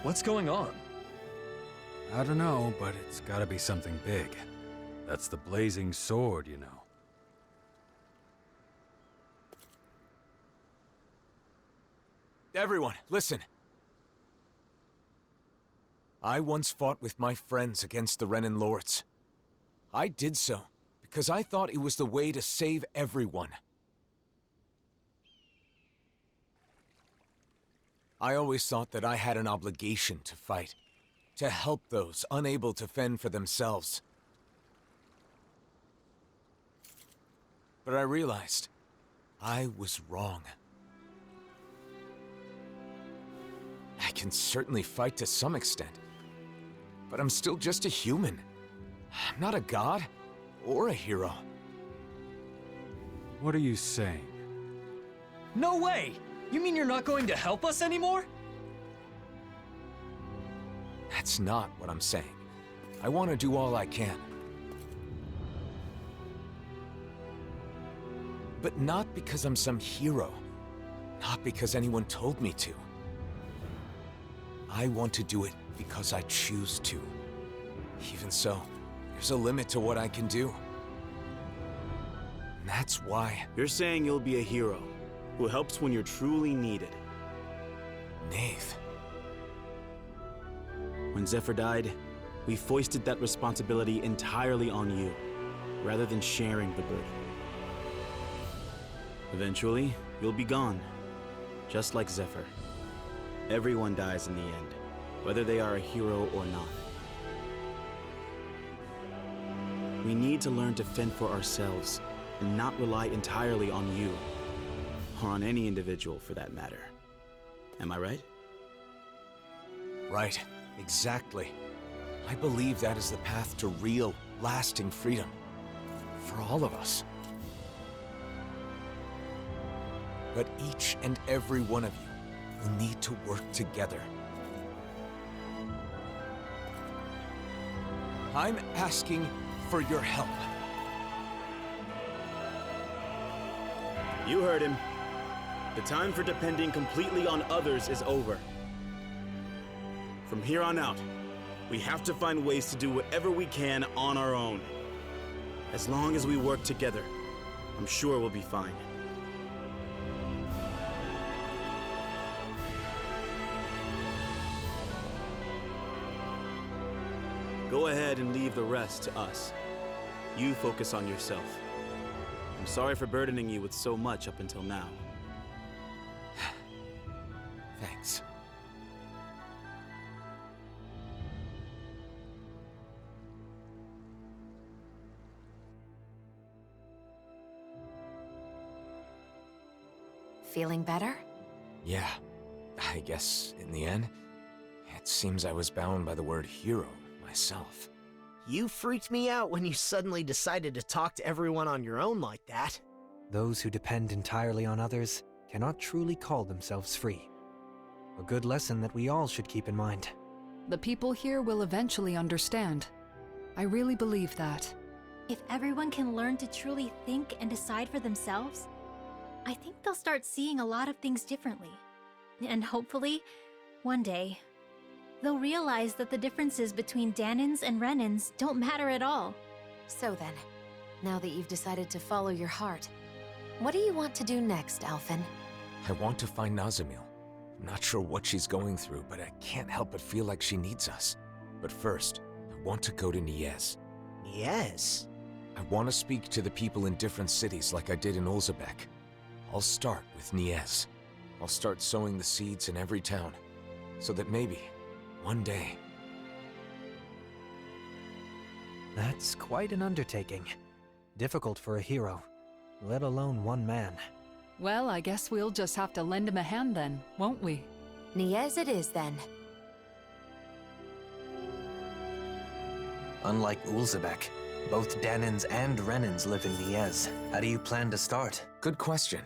What's going on? I don't know, but it's gotta be something big. That's the blazing sword, you know. Everyone, listen. I once fought with my friends against the Renan Lords. I did so because I thought it was the way to save everyone. I always thought that I had an obligation to fight, to help those unable to fend for themselves. But I realized I was wrong. I can certainly fight to some extent, but I'm still just a human. I'm not a god or a hero. What are you saying? No way! You mean you're not going to help us anymore? That's not what I'm saying. I want to do all I can. But not because I'm some hero. Not because anyone told me to. I want to do it because I choose to. Even so, there's a limit to what I can do. And that's why... You're saying you'll be a hero who helps when you're truly needed. Nath. When Zephyr died, we foisted that responsibility entirely on you, rather than sharing the burden. Eventually, you'll be gone, just like Zephyr. Everyone dies in the end, whether they are a hero or not. We need to learn to fend for ourselves, and not rely entirely on you. Or on any individual, for that matter. Am I right? Right. Exactly. I believe that is the path to real, lasting freedom. For all of us. But each and every one of you will need to work together. I'm asking for your help. You heard him. The time for depending completely on others is over. From here on out, we have to find ways to do whatever we can on our own. As long as we work together, I'm sure we'll be fine. Go ahead and leave the rest to us. You focus on yourself. I'm sorry for burdening you with so much up until now. Thanks. Feeling better? Yeah, I guess in the end, it seems I was bound by the word hero myself. You freaked me out when you suddenly decided to talk to everyone on your own like that. Those who depend entirely on others cannot truly call themselves free. A good lesson that we all should keep in mind. The people here will eventually understand. I really believe that. If everyone can learn to truly think and decide for themselves, I think they'll start seeing a lot of things differently. And hopefully, one day, they'll realize that the differences between Danans and Renans don't matter at all. So then, now that you've decided to follow your heart, what do you want to do next, Alphen? I want to find Nazamil. I'm not sure what she's going through, but I can't help but feel like she needs us. But first, I want to go to Niez. Yes. I want to speak to the people in different cities like I did in Olzebek. I'll start with Niez. I'll start sowing the seeds in every town. so that maybe, one day... That's quite an undertaking. Difficult for a hero, let alone one man. Well, I guess we'll just have to lend him a hand then, won't we? Niez it is, then. Unlike Ulzebek, both Danins and Renins live in Niez. How do you plan to start? Good question.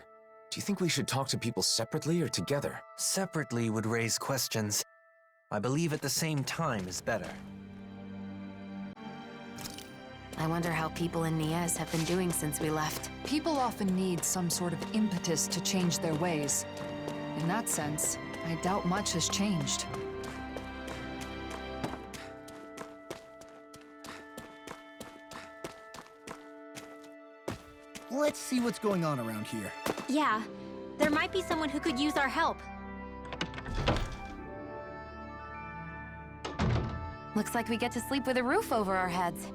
Do you think we should talk to people separately or together? Separately would raise questions. I believe at the same time is better. I wonder how people in Niez have been doing since we left. People often need some sort of impetus to change their ways. In that sense, I doubt much has changed. Let's see what's going on around here. Yeah, there might be someone who could use our help. Looks like we get to sleep with a roof over our heads.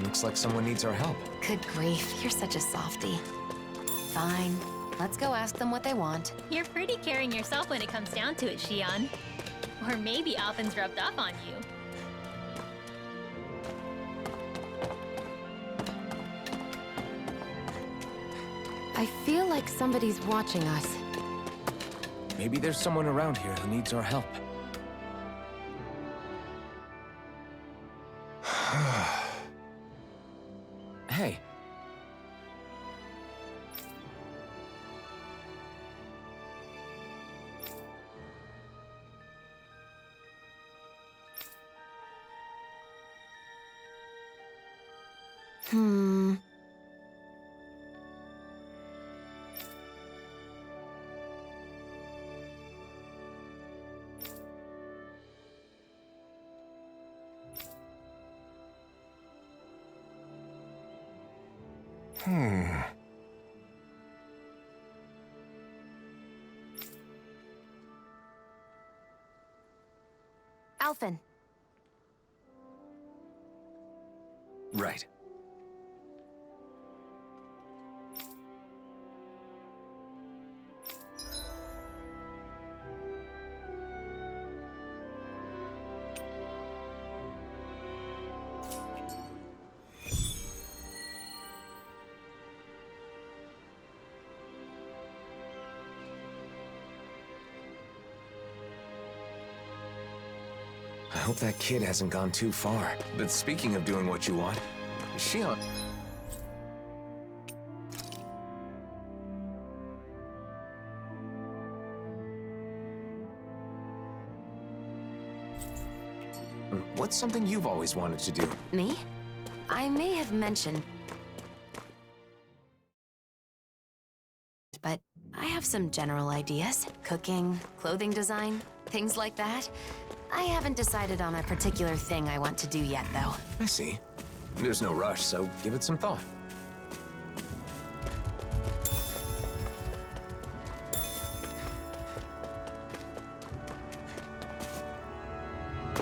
Looks like someone needs our help. Good grief, you're such a softie. Fine, let's go ask them what they want. You're pretty caring yourself when it comes down to it, Xion. Or maybe Alphen's rubbed off on you. I feel like somebody's watching us. Maybe there's someone around here who needs our help. Hey. Alphen. Right. I hope that kid hasn't gone too far. But speaking of doing what you want, Xion... What's something you've always wanted to do? Me? I may have mentioned... but I have some general ideas. Cooking, clothing design, things like that. I haven't decided on a particular thing I want to do yet, though. I see. There's no rush, so give it some thought.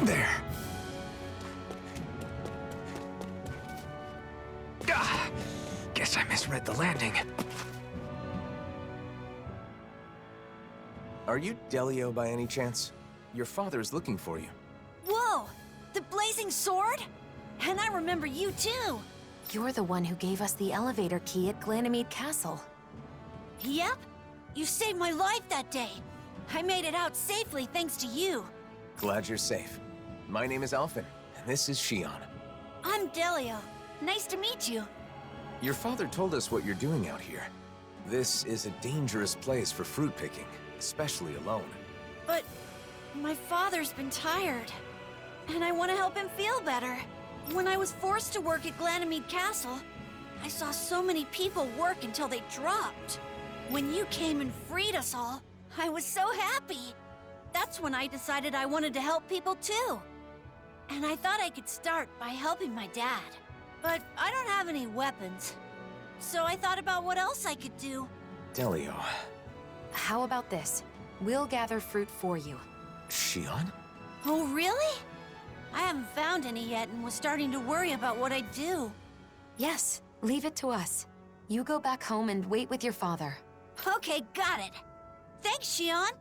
There. Guess I misread the landing. Are you Delio by any chance? Your father is looking for you. Whoa! The blazing sword? And I remember you too! You're the one who gave us the elevator key at Ganymede Castle. Yep. You saved my life that day. I made it out safely thanks to you. Glad you're safe. My name is Alphen, and this is Xion. I'm Delio. Nice to meet you. Your father told us what you're doing out here. This is a dangerous place for fruit picking, especially alone. But my father's been tired, and I want to help him feel better. When I was forced to work at Ganymede Castle, I saw so many people work until they dropped. When you came and freed us all, I was so happy. That's when I decided I wanted to help people too. And I thought I could start by helping my dad. But I don't have any weapons. So I thought about what else I could do. Delio. How about this? We'll gather fruit for you. Shion? Oh, really? I haven't found any yet and was starting to worry about what I'd do. Yes, leave it to us. You go back home and wait with your father. Okay, got it. Thanks, Shion.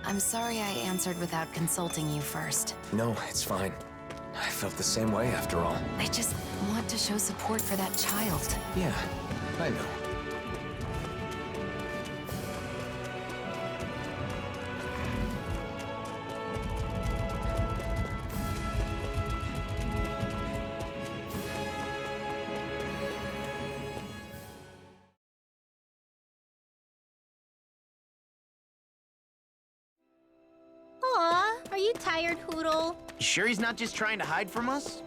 I'm sorry I answered without consulting you first. No, it's fine. I felt the same way after all. I just want to show support for that child. Yeah, I know. Aw, are you tired, Hoodle? You sure he's not just trying to hide from us?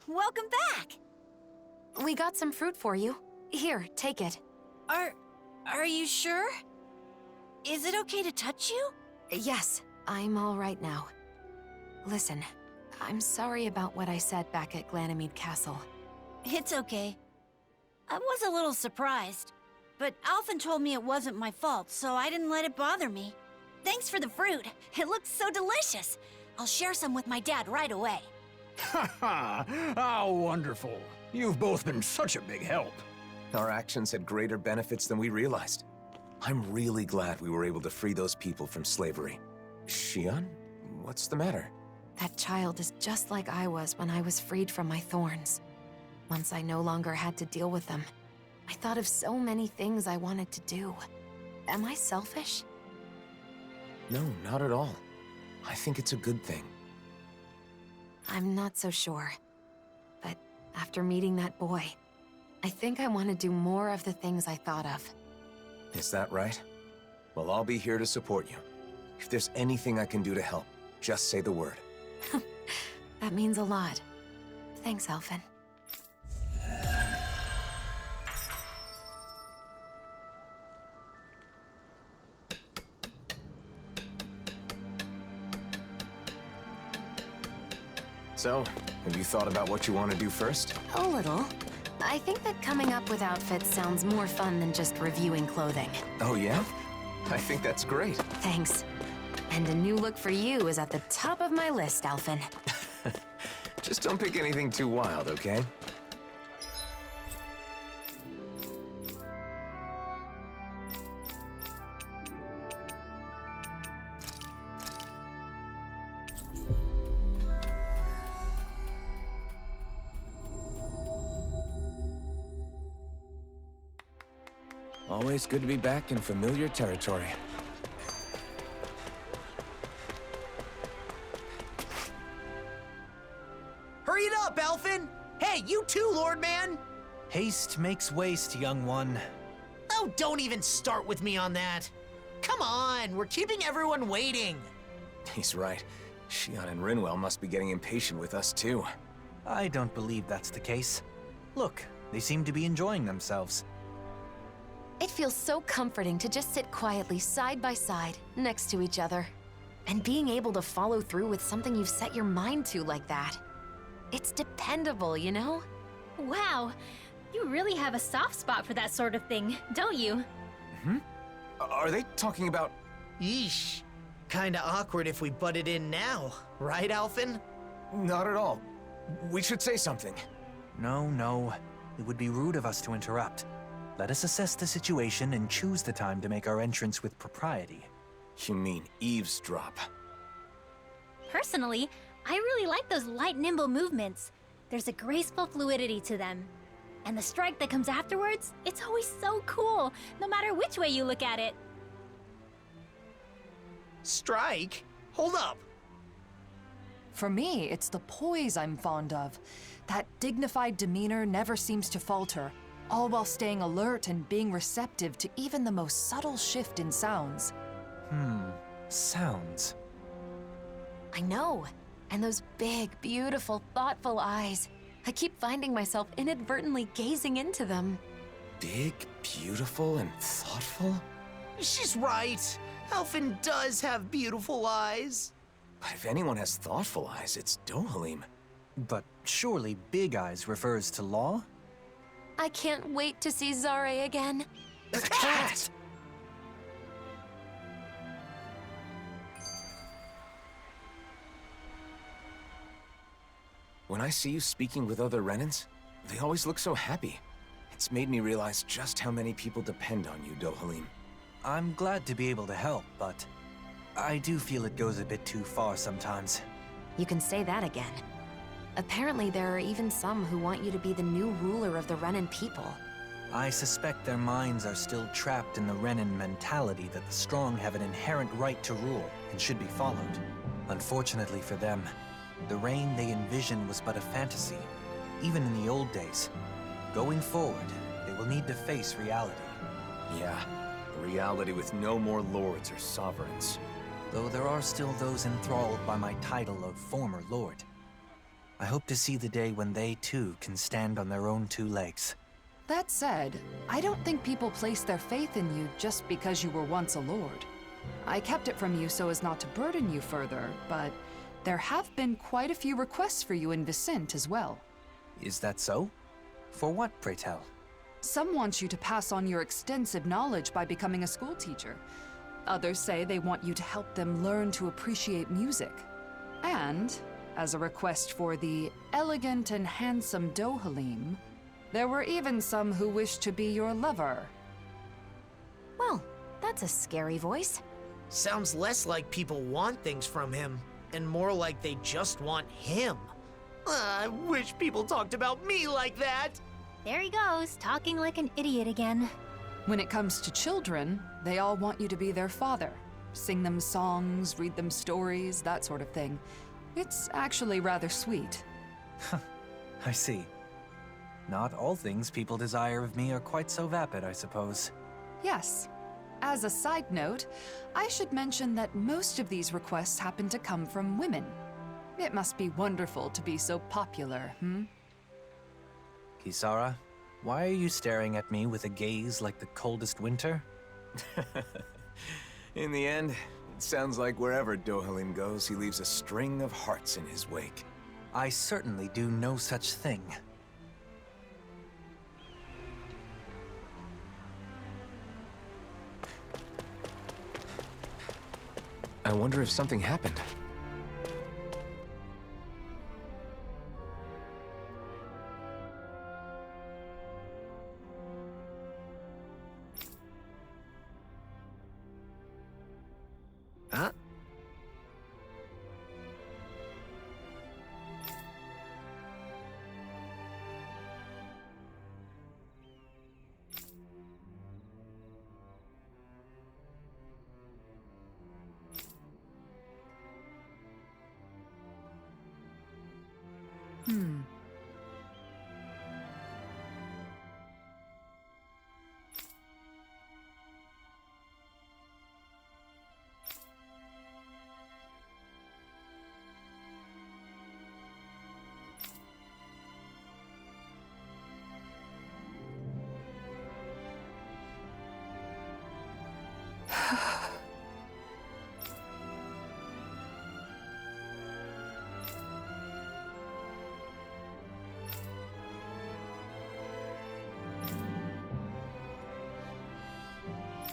Welcome back. We got some fruit for you. Here, take it. Are you sure? Is it okay to touch you? Yes, I'm all right now. Listen, I'm sorry about what I said back at Ganymede Castle. It's okay. I was a little surprised, but Alphen told me it wasn't my fault, so I didn't let it bother me. Thanks for the fruit. It looks so delicious. I'll share some with my dad right away. Ha ha! How wonderful. You've both been such a big help. Our actions had greater benefits than we realized. I'm really glad we were able to free those people from slavery. Shion, what's the matter? That child is just like I was when I was freed from my thorns. Once I no longer had to deal with them, I thought of so many things I wanted to do. Am I selfish? No, not at all. I think it's a good thing. I'm not so sure. But after meeting that boy, I think I want to do more of the things I thought of. Is that right? Well, I'll be here to support you. If there's anything I can do to help, just say the word. That means a lot. Thanks, Alphen. So, have you thought about what you want to do first? A little. I think that coming up with outfits sounds more fun than just reviewing clothing. Oh yeah? I think that's great. Thanks. And a new look for you is at the top of my list, Alphen. Just don't pick anything too wild, okay? Always good to be back in familiar territory. Hurry it up, Alphen! Hey, you too, Lord Man! Haste makes waste, young one. Oh, don't even start with me on that. Come on, we're keeping everyone waiting. He's right. Shion and Rinwell must be getting impatient with us, too. I don't believe that's the case. Look, they seem to be enjoying themselves. It feels so comforting to just sit quietly side by side, next to each other. And being able to follow through with something you've set your mind to like that. It's dependable, you know? Wow, you really have a soft spot for that sort of thing, don't you? Are they talking about... Yeesh. Kinda awkward if we butted in now, right, Alphen? Not at all. We should say something. No. It would be rude of us to interrupt. Let us assess the situation and choose the time to make our entrance with propriety. You mean eavesdrop? Personally, I really like those light, nimble movements. There's a graceful fluidity to them. And the strike that comes afterwards, it's always so cool, no matter which way you look at it. Strike? Hold up. For me, it's the poise I'm fond of. That dignified demeanor never seems to falter, all while staying alert and being receptive to even the most subtle shift in sounds. Sounds. I know. And those big, beautiful, thoughtful eyes. I keep finding myself inadvertently gazing into them. Big, beautiful, and thoughtful? She's right. Alphen does have beautiful eyes. But if anyone has thoughtful eyes, it's Dohalim. But surely Big Eyes refers to Law? I can't wait to see Zare again. The cat! When I see you speaking with other Renans, they always look so happy. It's made me realize just how many people depend on you, Dohalim. I'm glad to be able to help, but I do feel it goes a bit too far sometimes. You can say that again. Apparently, there are even some who want you to be the new ruler of the Renan people. I suspect their minds are still trapped in the Renan mentality that the strong have an inherent right to rule and should be followed. Unfortunately for them, the reign they envision was but a fantasy, even in the old days. Going forward, they will need to face reality. Yeah, a reality with no more lords or sovereigns. Though there are still those enthralled by my title of former lord. I hope to see the day when they too can stand on their own two legs. That said, I don't think people place their faith in you just because you were once a lord. I kept it from you so as not to burden you further, but there have been quite a few requests for you in Vicent as well. Is that so? For what, pray tell? Some want you to pass on your extensive knowledge by becoming a schoolteacher. Others say they want you to help them learn to appreciate music. And, as a request for the elegant and handsome Dohalim, there were even some who wished to be your lover. Well, that's a scary voice. Sounds less like people want things from him, and more like they just want him. I wish people talked about me like that! There he goes, talking like an idiot again. When it comes to children, they all want you to be their father. Sing them songs, read them stories, that sort of thing. It's actually rather sweet. I see. Not all things people desire of me are quite so vapid, I suppose. Yes. As a side note, I should mention that most of these requests happen to come from women. It must be wonderful to be so popular, Kisara, why are you staring at me with a gaze like the coldest winter? In the end, it sounds like wherever Dohalim goes, he leaves a string of hearts in his wake. I certainly do no such thing. I wonder if something happened. Huh?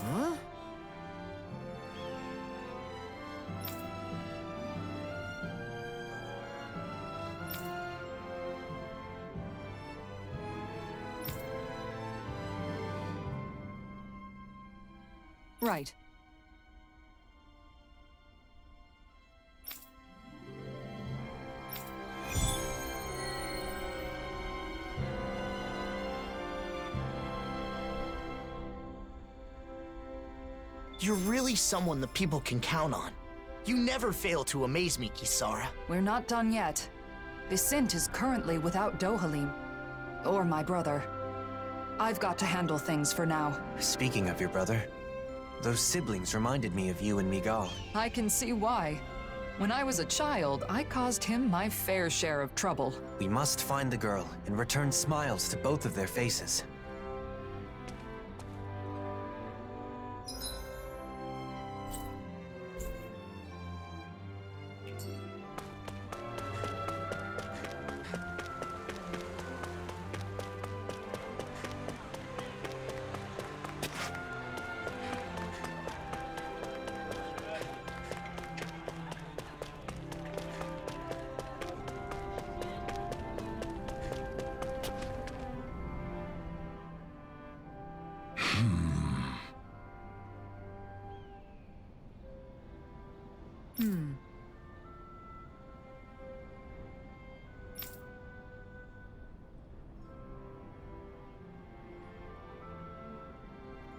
Huh? Right. You're really someone the people can count on. You never fail to amaze me, Kisara. We're not done yet. Vicent is currently without Dohalim. Or my brother. I've got to handle things for now. Speaking of your brother, those siblings reminded me of you and Miguel. I can see why. When I was a child, I caused him my fair share of trouble. We must find the girl and return smiles to both of their faces.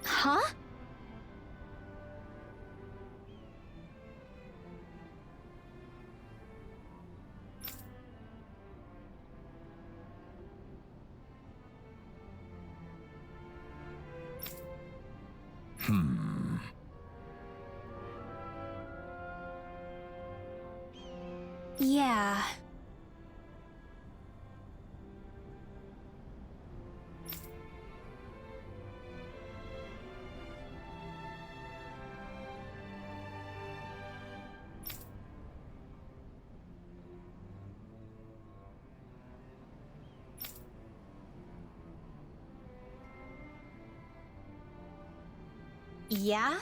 Huh? Yeah. Yeah?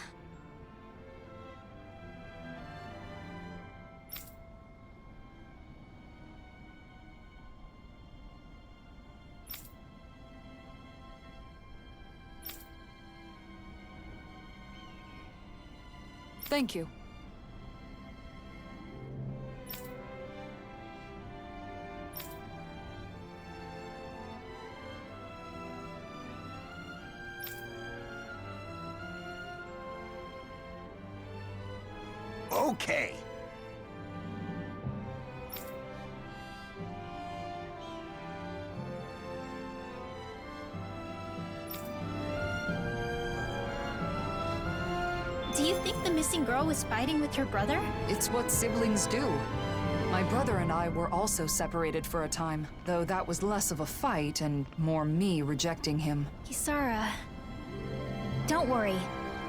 Thank you. Okay. Do you think the missing girl was fighting with her brother? It's what siblings do. My brother and I were also separated for a time, though that was less of a fight and more me rejecting him. Kisara. Don't worry.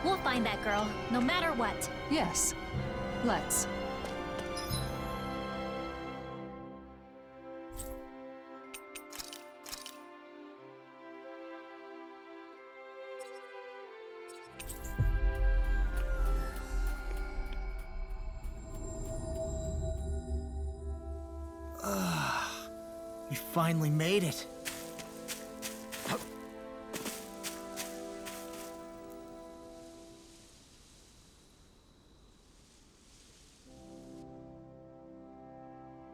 We'll find that girl, no matter what. Yes. Let's. We finally made it.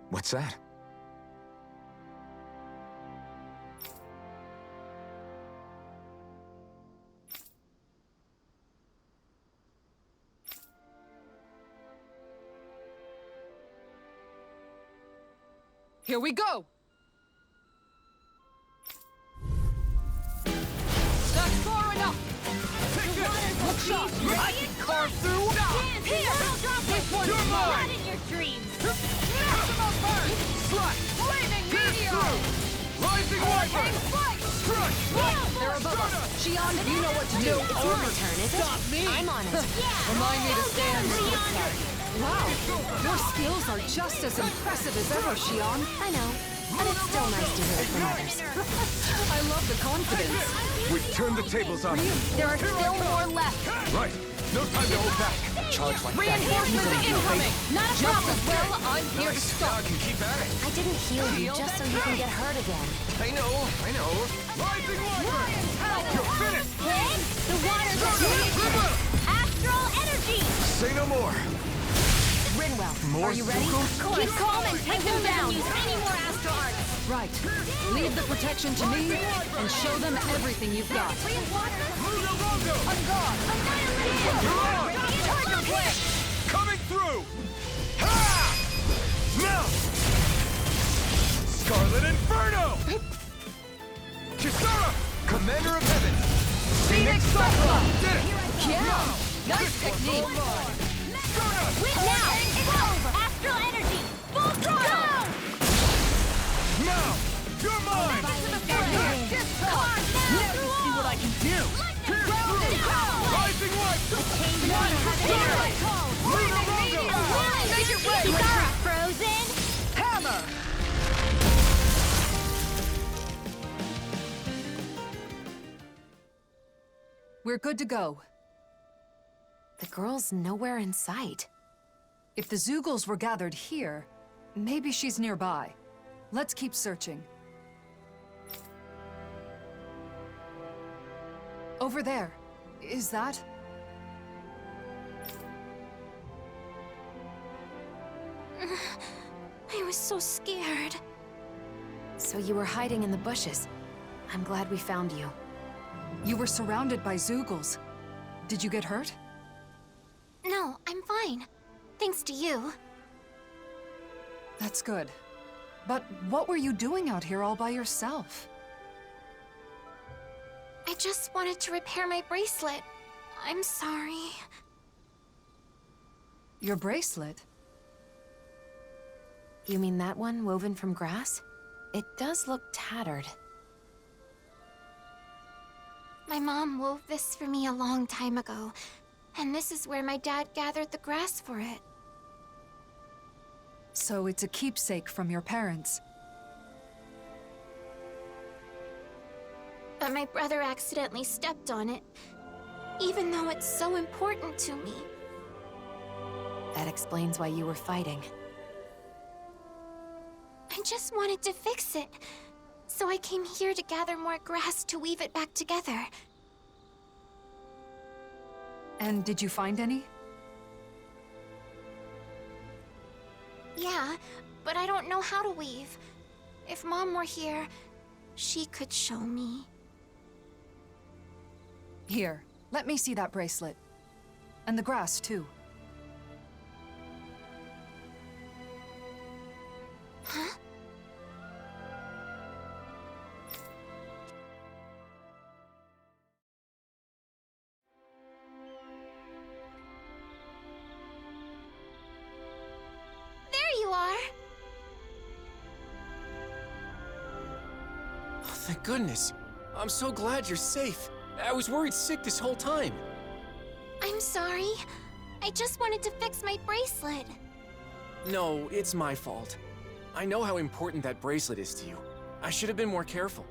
What's that? Here we go! That's far enough! Take this! Look shot! I can carve through! This one's You're mine! mine! In your dreams. Maximum burst! Slash! Flaming Pierce meteor! through! Rising Wiper! Crush! They're above us! Shion, you know what to do! It's my turn, is it? Stop me! I'm on it. Remind me to stand! Wow! Your skills are just as impressive as ever, Shion. I know. And it's still nice to hear it from others. I love the confidence. We've turned the tables on him. There are still more left. Right. No time to hold back. Charge like that. Reinforcements incoming! Not a problem! Well, I'm here to Now stop. I can keep at it. I didn't heal you just so you can get hurt again. I know. Rising Wiper! You're finished! The water's moving. Astral energy. Say no more. Rinwell, More are you ready? Zuko? Keep calm and take them down! Use any more astral arts. Right. Leave the protection to me and show them everything you've got. On guard! Coming through! Ha! Now! Scarlet Inferno! Kisara! Commander of Heaven! Phoenix Cyclone! Did it! Yeah! Nice technique! Now. Astral energy. Full throttle. Now! You're mine! Let me see what I can do! Rising Light! Make it rain! Kisara, frozen. Hammer! We're good to go. The girl's nowhere in sight. If the Zeugles were gathered here, maybe she's nearby. Let's keep searching. Over there. Is that? I was so scared. So you were hiding in the bushes. I'm glad we found you. You were surrounded by Zoogles. Did you get hurt? No, I'm fine. Thanks to you. That's good. But what were you doing out here all by yourself? I just wanted to repair my bracelet. I'm sorry. Your bracelet? You mean that one woven from grass? It does look tattered. My mom wove this for me a long time ago, and this is where my dad gathered the grass for it. So it's a keepsake from your parents. But my brother accidentally stepped on it, even though it's so important to me. That explains why you were fighting. I just wanted to fix it, so I came here to gather more grass to weave it back together. And did you find any? Yeah, but I don't know how to weave. If Mom were here, she could show me. Here, let me see that bracelet. And the grass, too. Huh? There you are! Oh, thank goodness. I'm so glad you're safe. I was worried sick this whole time. I'm sorry. I just wanted to fix my bracelet. No, it's my fault. I know how important that bracelet is to you. I should have been more careful.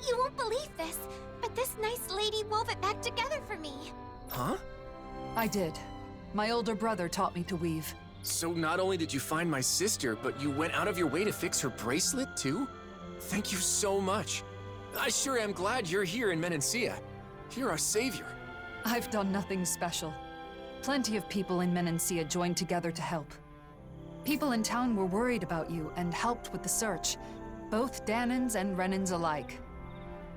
You won't believe this, but this nice lady wove it back together for me. Huh? I did. My older brother taught me to weave. So not only did you find my sister, but you went out of your way to fix her bracelet, too? Thank you so much. I sure am glad you're here in Menancia. You're our savior. I've done nothing special. Plenty of people in Menancia joined together to help. People in town were worried about you and helped with the search. Both Danans and Renans alike.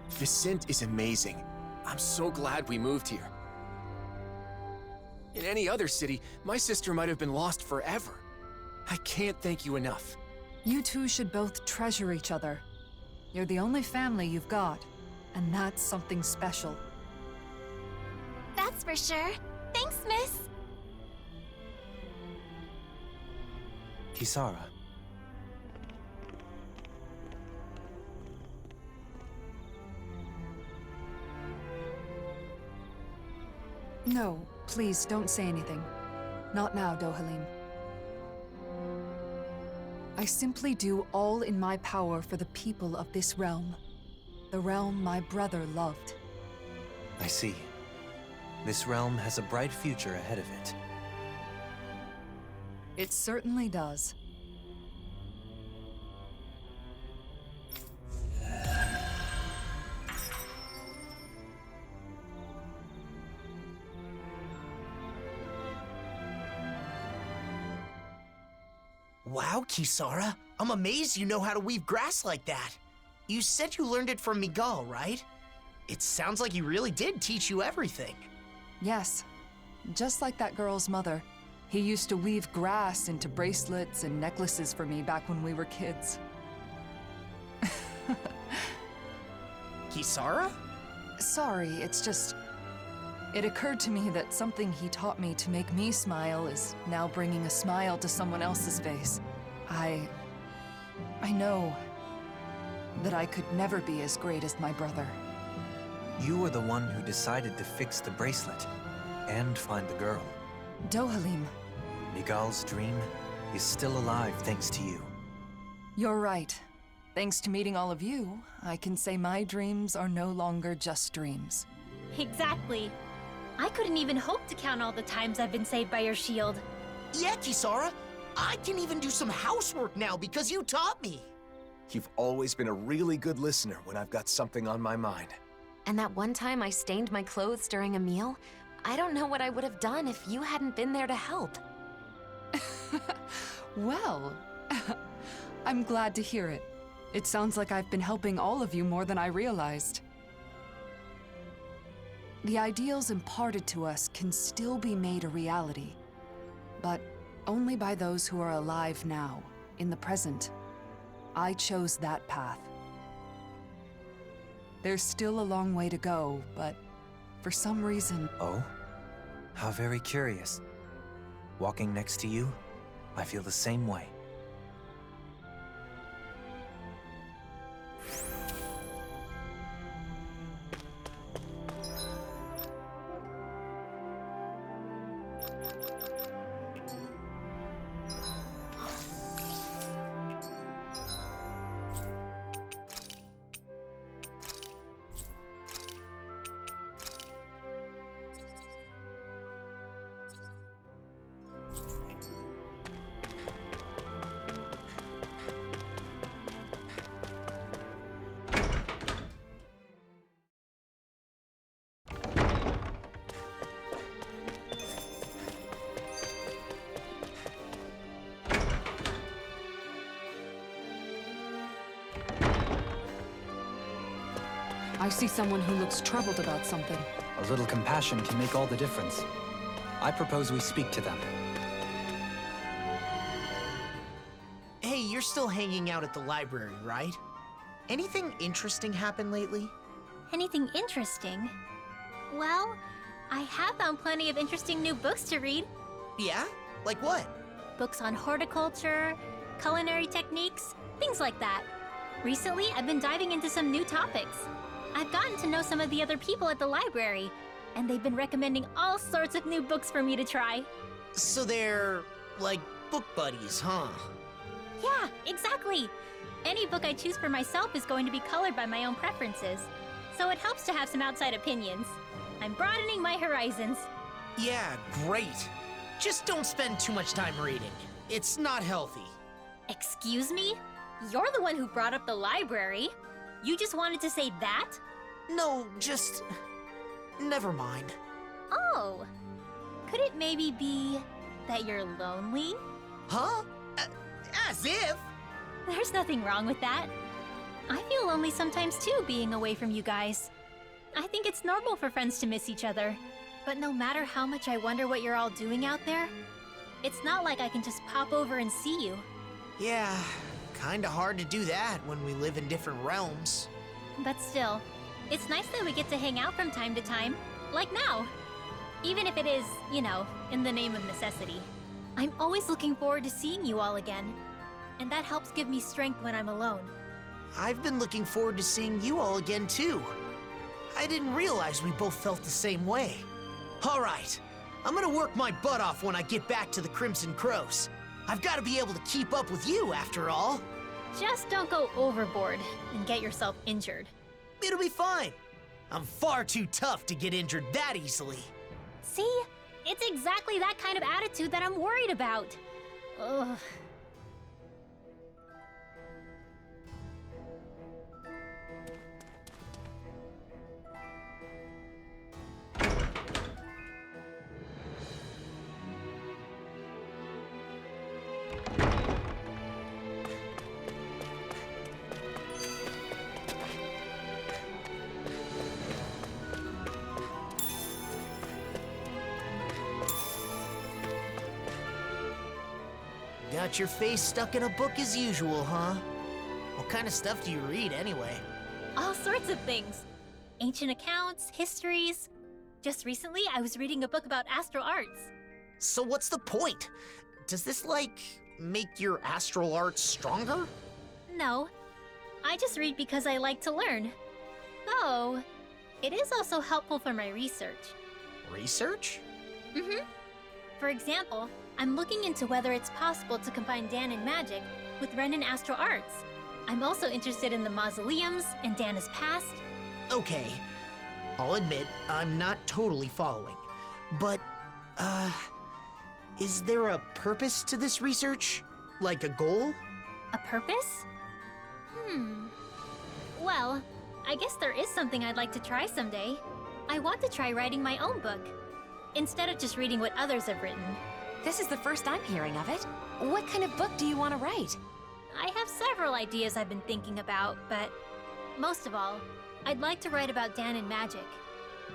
Vicente is amazing. I'm so glad we moved here. In any other city, my sister might have been lost forever. I can't thank you enough. You two should both treasure each other. You're the only family you've got, and that's something special. That's for sure. Thanks, miss. Kisara. No, please don't say anything. Not now, Dohalim. I simply do all in my power for the people of this realm. The realm my brother loved. I see. This realm has a bright future ahead of it. It certainly does. Wow, Kisara. I'm amazed you know how to weave grass like that. You said you learned it from Miguel, right? It sounds like he really did teach you everything. Yes. Just like that girl's mother. He used to weave grass into bracelets and necklaces for me back when we were kids. Kisara? Sorry, it's just... It occurred to me that something he taught me to make me smile is now bringing a smile to someone else's face. I know that I could never be as great as my brother. You were the one who decided to fix the bracelet and find the girl. Dohalim. Miguel's dream is still alive thanks to you. You're right. Thanks to meeting all of you, I can say my dreams are no longer just dreams. Exactly. I couldn't even hope to count all the times I've been saved by your shield. Yeah, Kisara. I can even do some housework now because you taught me. You've always been a really good listener when I've got something on my mind. And that one time I stained my clothes during a meal, I don't know what I would have done if you hadn't been there to help. Well, I'm glad to hear it. It sounds like I've been helping all of you more than I realized. The ideals imparted to us can still be made a reality, but only by those who are alive now, in the present. I chose that path. There's still a long way to go, but for some reason... Oh? How very curious. Walking next to you, I feel the same way. I see someone who looks troubled about something. A little compassion can make all the difference. I propose we speak to them. Hey, you're still hanging out at the library, right? Anything interesting happen lately? Anything interesting? Well, I have found plenty of interesting new books to read. Yeah? Like what? Books on horticulture, culinary techniques, things like that. Recently, I've been diving into some new topics. I've gotten to know some of the other people at the library, and they've been recommending all sorts of new books for me to try. So they're, like, book buddies, huh? Yeah, exactly! Any book I choose for myself is going to be colored by my own preferences, so it helps to have some outside opinions. I'm broadening my horizons. Yeah, great. Just don't spend too much time reading. It's not healthy. Excuse me? You're the one who brought up the library. You just wanted to say that? No, just... never mind. Oh. Could it maybe be that you're lonely? Huh? As if! There's nothing wrong with that. I feel lonely sometimes too, being away from you guys. I think it's normal for friends to miss each other. But no matter how much I wonder what you're all doing out there, it's not like I can just pop over and see you. Yeah, kinda hard to do that when we live in different realms. But still, it's nice that we get to hang out from time to time, like now. Even if it is, you know, in the name of necessity. I'm always looking forward to seeing you all again, and that helps give me strength when I'm alone. I've been looking forward to seeing you all again, too. I didn't realize we both felt the same way. All right, I'm gonna work my butt off when I get back to the Crimson Crows. I've got to be able to keep up with you, after all. Just don't go overboard and get yourself injured. It'll be fine. I'm far too tough to get injured that easily. See? It's exactly that kind of attitude that I'm worried about. Ugh. Got your face stuck in a book as usual, huh? What kind of stuff do you read, anyway? All sorts of things. Ancient accounts, histories. Just recently, I was reading a book about astral arts. So what's the point? Does this, like, make your astral arts stronger? No. I just read because I like to learn. Though, it is also helpful for my research. Research? Mm-hmm. For example, I'm looking into whether it's possible to combine Danon magic with Renin astral arts. I'm also interested in the mausoleums and Dana's past. Okay, I'll admit I'm not totally following. But, is there a purpose to this research? Like a goal? A purpose? Well, I guess there is something I'd like to try someday. I want to try writing my own book, instead of just reading what others have written. This is the first I'm hearing of it. What kind of book do you want to write? I have several ideas I've been thinking about, but most of all, I'd like to write about Dan and magic.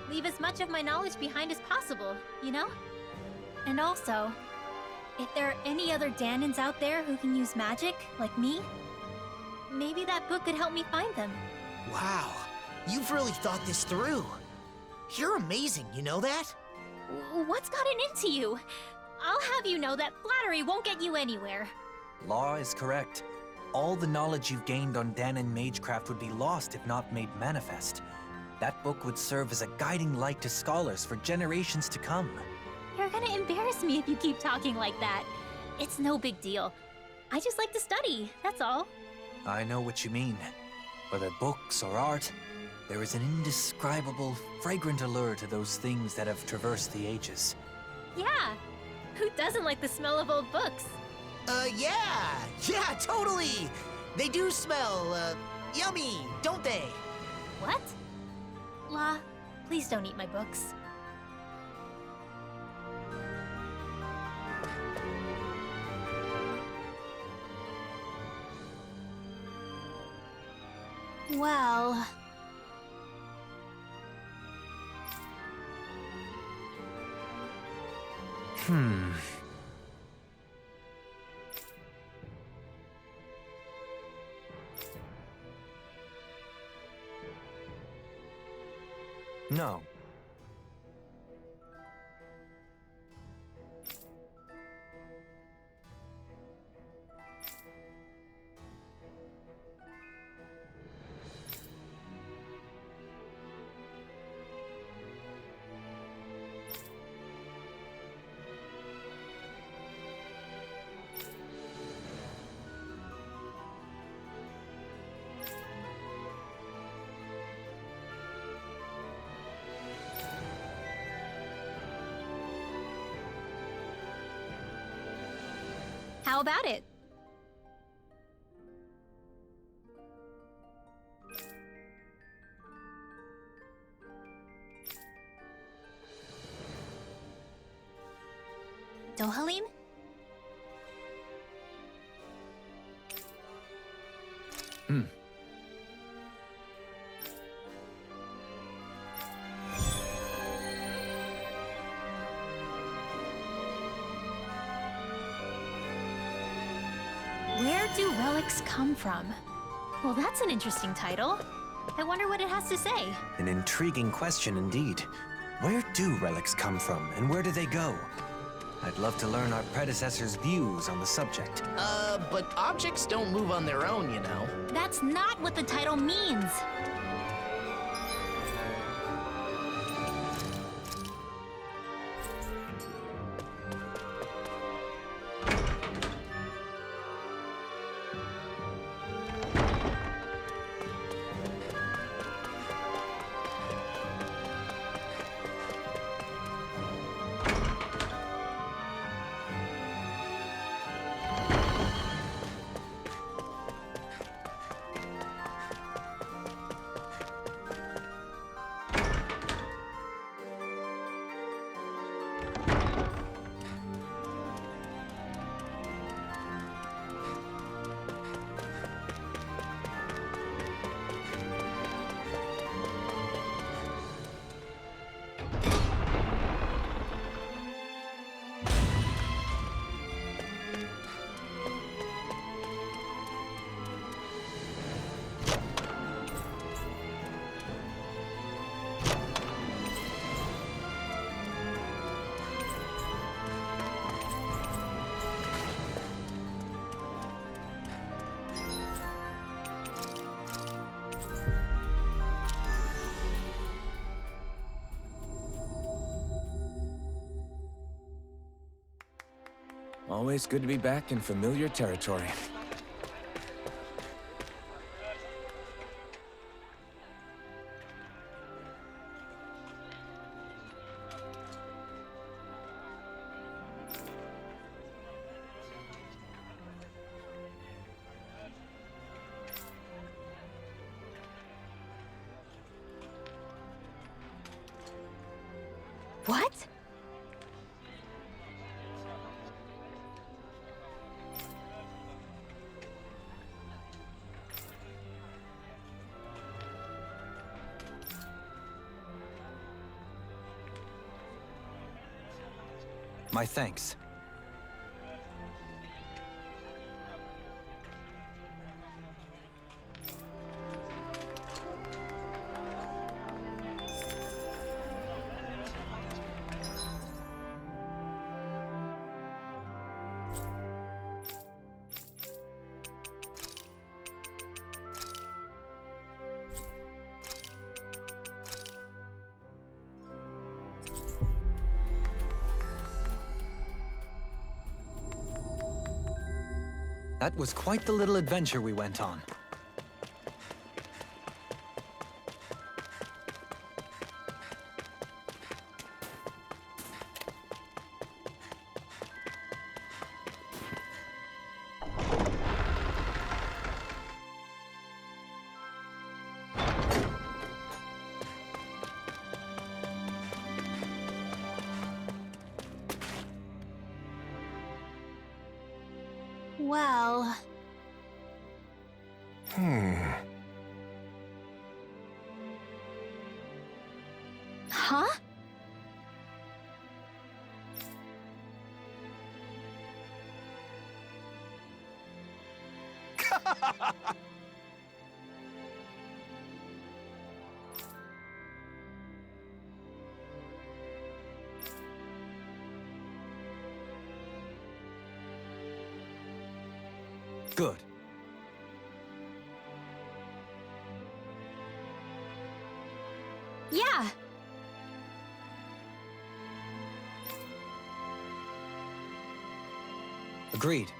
Leave as much of my knowledge behind as possible, you know? And also, if there are any other Danins out there who can use magic, like me, maybe that book could help me find them. Wow, you've really thought this through. You're amazing, you know that? What's gotten into you? I'll have you know that flattery won't get you anywhere. Law is correct. All the knowledge you've gained on Danon Magecraft would be lost if not made manifest. That book would serve as a guiding light to scholars for generations to come. You're gonna embarrass me if you keep talking like that. It's no big deal. I just like to study, that's all. I know what you mean. Whether books or art, there is an indescribable, fragrant allure to those things that have traversed the ages. Yeah, who doesn't like the smell of old books? Yeah, totally! They do smell, yummy, don't they? What? La, please don't eat my books. Well... No. How about it? Dohalim? Where do relics come from? Well, that's an interesting title. I wonder what it has to say. An intriguing question indeed. Where do relics come from, and where do they go? I'd love to learn our predecessors' views on the subject. But objects don't move on their own, you know. That's not what the title means. Always good to be back in familiar territory. What? My thanks. That was quite the little adventure we went on. Well... Huh? Good. Yeah! Agreed.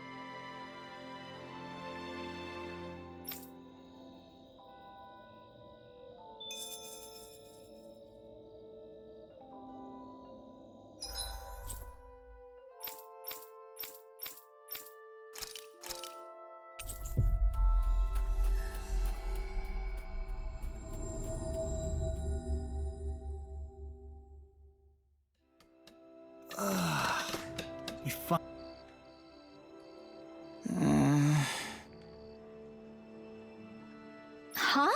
We fi- Huh?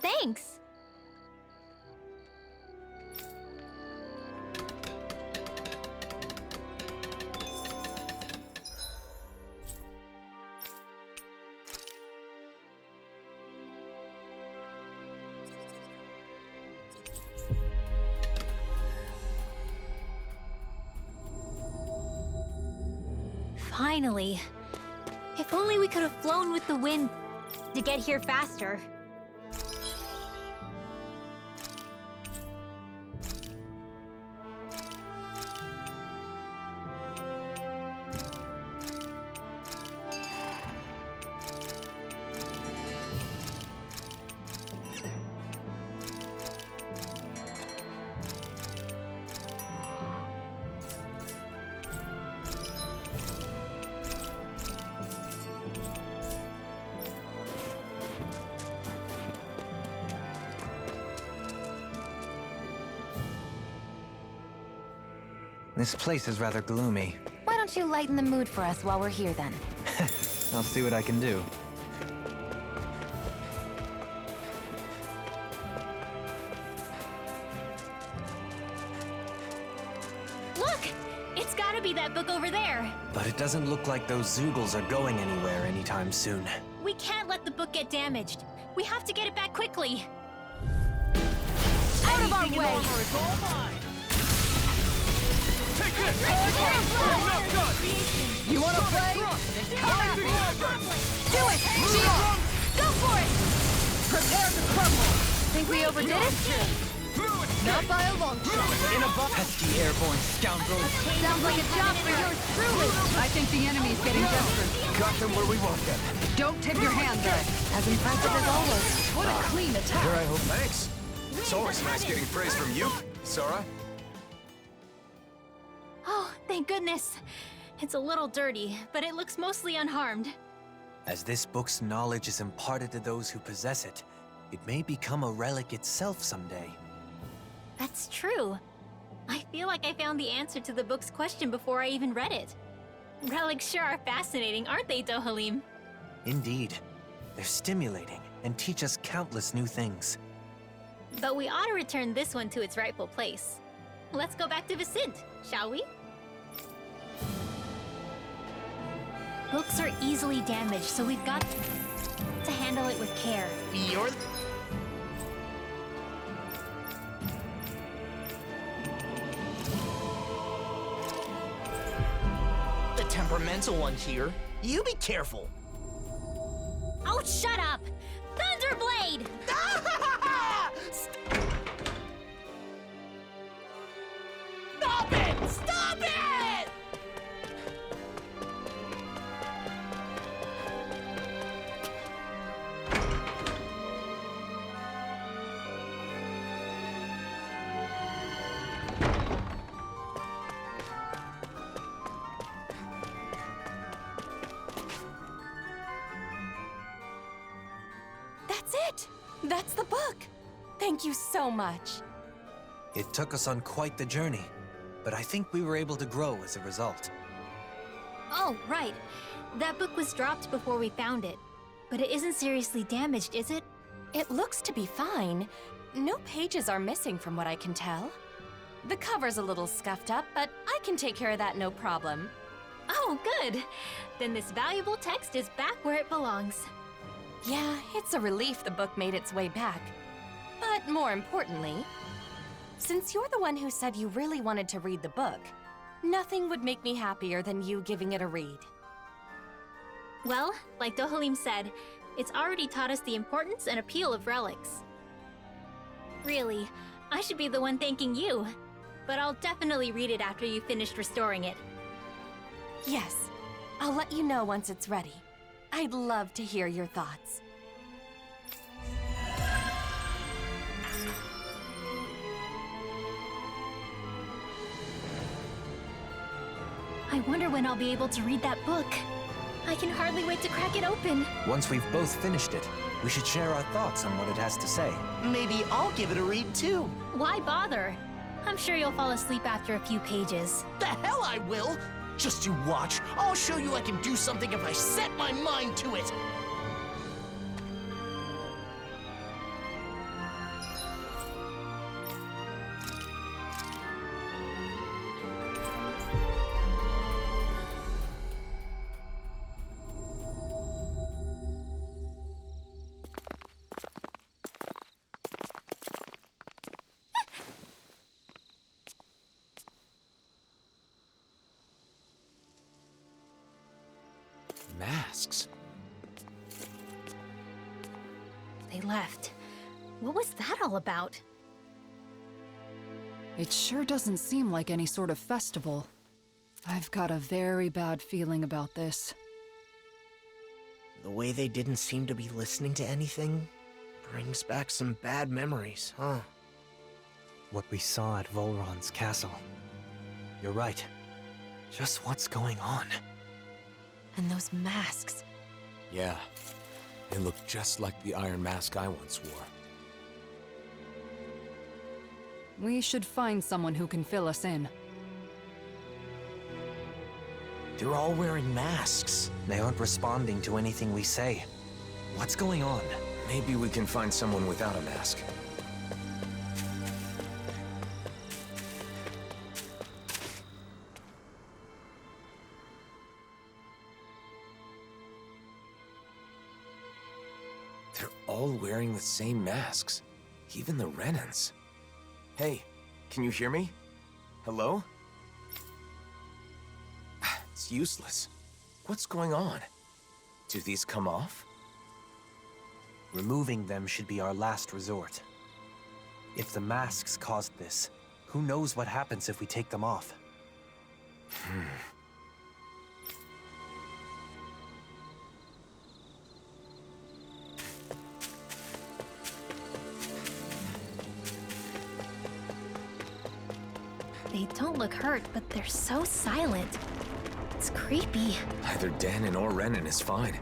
Thanks! Finally. If only we could have flown with the wind to get here faster. This place is rather gloomy. Why don't you lighten the mood for us while we're here then? I'll see what I can do. Look! It's gotta be that book over there! But it doesn't look like those Zoogles are going anywhere anytime soon. We can't let the book get damaged. We have to get it back quickly. Out of our way! Take this! I'm not done! You wanna play? Then come at me! Do it! Shield! Go for it! Prepare to crumble! Think we overdid it? Not by a long shot. Pesky airborne scoundrels! Sounds like a job for yours truly. I think the enemy's getting desperate. Got them where we want them. Don't tip your hand there. As impressive as always. What a clean attack. Here I hope. Thanks. It's always nice getting praise from you, Sora. Oh, thank goodness. It's a little dirty, but it looks mostly unharmed. As this book's knowledge is imparted to those who possess it, it may become a relic itself someday. That's true. I feel like I found the answer to the book's question before I even read it. Relics sure are fascinating, aren't they, Dohalim? Indeed. They're stimulating and teach us countless new things. But we ought to return this one to its rightful place. Let's go back to Vicent, shall we? Books are easily damaged, so we've got to handle it with care. You're... the temperamental one here. You be careful. Oh, shut up! Thunderblade! Stop it! Stop it! That's it! That's the book! Thank you so much. It took us on quite the journey, but I think we were able to grow as a result. Oh, right. That book was dropped before we found it. But it isn't seriously damaged, is it? It looks to be fine. No pages are missing from what I can tell. The cover's a little scuffed up, but I can take care of that no problem. Oh, good. Then this valuable text is back where it belongs. Yeah, it's a relief the book made its way back. But more importantly, since you're the one who said you really wanted to read the book, nothing would make me happier than you giving it a read. Well, like Dohalim said, it's already taught us the importance and appeal of relics. Really, I should be the one thanking you, but I'll definitely read it after you've finished restoring it. Yes, I'll let you know once it's ready. I'd love to hear your thoughts. I wonder when I'll be able to read that book. I can hardly wait to crack it open. Once we've both finished it, we should share our thoughts on what it has to say. Maybe I'll give it a read too. Why bother? I'm sure you'll fall asleep after a few pages. The hell I will! Just you watch. I'll show you I can do something if I set my mind to it. Masks. They left. What was that all about? It sure doesn't seem like any sort of festival. I've got a very bad feeling about this. The way they didn't seem to be listening to anything brings back some bad memories, huh? What we saw at Volron's castle. You're right. Just what's going on? And those masks. Yeah, they look just like the iron mask I once wore. We should find someone who can fill us in. They're all wearing masks. They aren't responding to anything we say. What's going on? Maybe we can find someone without a mask. They're all wearing the same masks. Even the Renans. Hey, can you hear me? Hello? It's useless. What's going on? Do these come off? Removing them should be our last resort. If the masks caused this, who knows what happens if we take them off? They don't look hurt, but they're so silent. It's creepy. Either Danon or Renan is fine.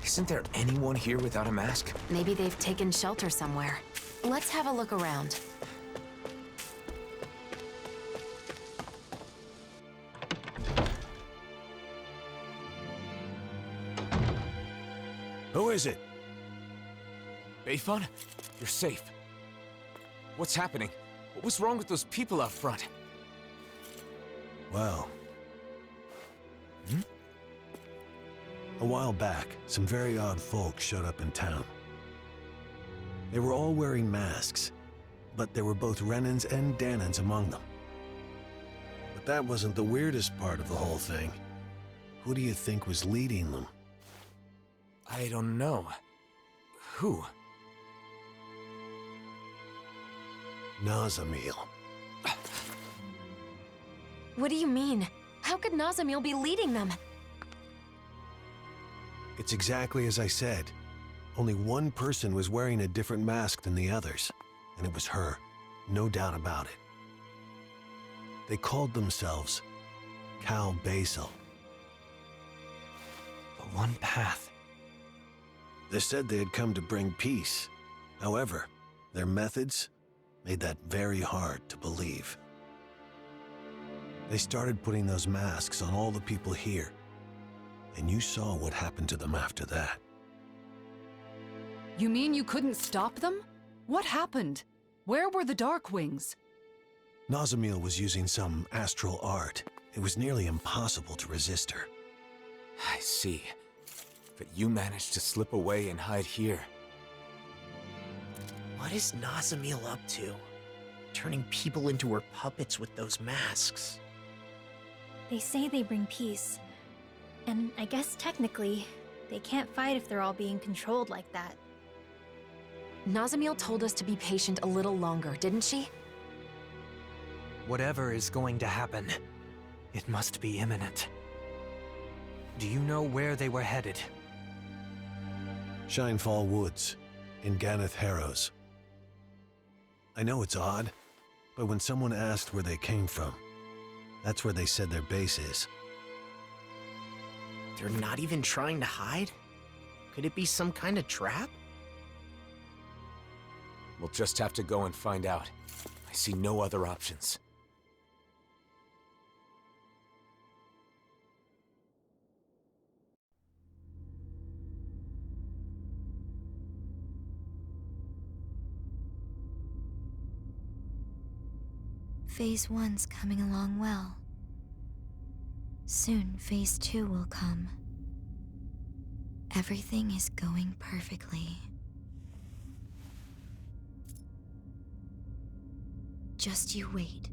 Isn't there anyone here without a mask? Maybe they've taken shelter somewhere. Let's have a look around. Who is it? Bayfun, you're safe. What's happening? What was wrong with those people out front? Well... A while back, some very odd folk showed up in town. They were all wearing masks, but there were both Renans and Danans among them. But that wasn't the weirdest part of the whole thing. Who do you think was leading them? I don't know. Who? Nazamil. What do you mean? How could Nazamil be leading them? It's exactly as I said. Only one person was wearing a different mask than the others, and it was her, no doubt about it. They called themselves Cal Basil. The one path. They said they had come to bring peace. However, their methods made that very hard to believe. They started putting those masks on all the people here, and you saw what happened to them after that. You mean you couldn't stop them? What happened? Where were the Darkwings? Nazamil was using some astral art. It was nearly impossible to resist her. I see. But you managed to slip away and hide here. What is Nazamil up to? Turning people into her puppets with those masks. They say they bring peace. And I guess technically, they can't fight if they're all being controlled like that. Nazamil told us to be patient a little longer, didn't she? Whatever is going to happen, it must be imminent. Do you know where they were headed? Shinefall Woods, in Ganeth Harrows. I know it's odd, but when someone asked where they came from, that's where they said their base is. They're not even trying to hide? Could it be some kind of trap? We'll just have to go and find out. I see no other options. Phase 1's coming along well. Soon, Phase 2 will come. Everything is going perfectly. Just you wait.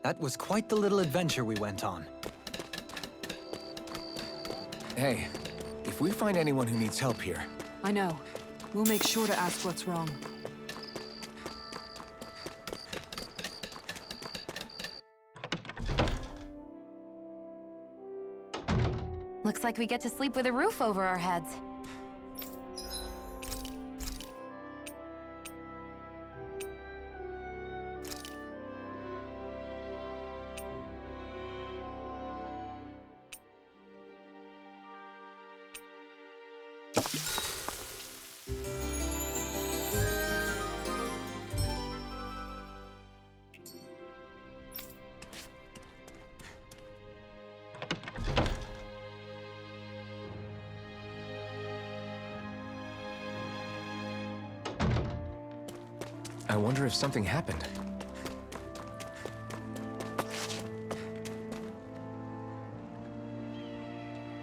That was quite the little adventure we went on. Hey, if we find anyone who needs help here... I know. We'll make sure to ask what's wrong. Looks like we get to sleep with a roof over our heads. I wonder if something happened.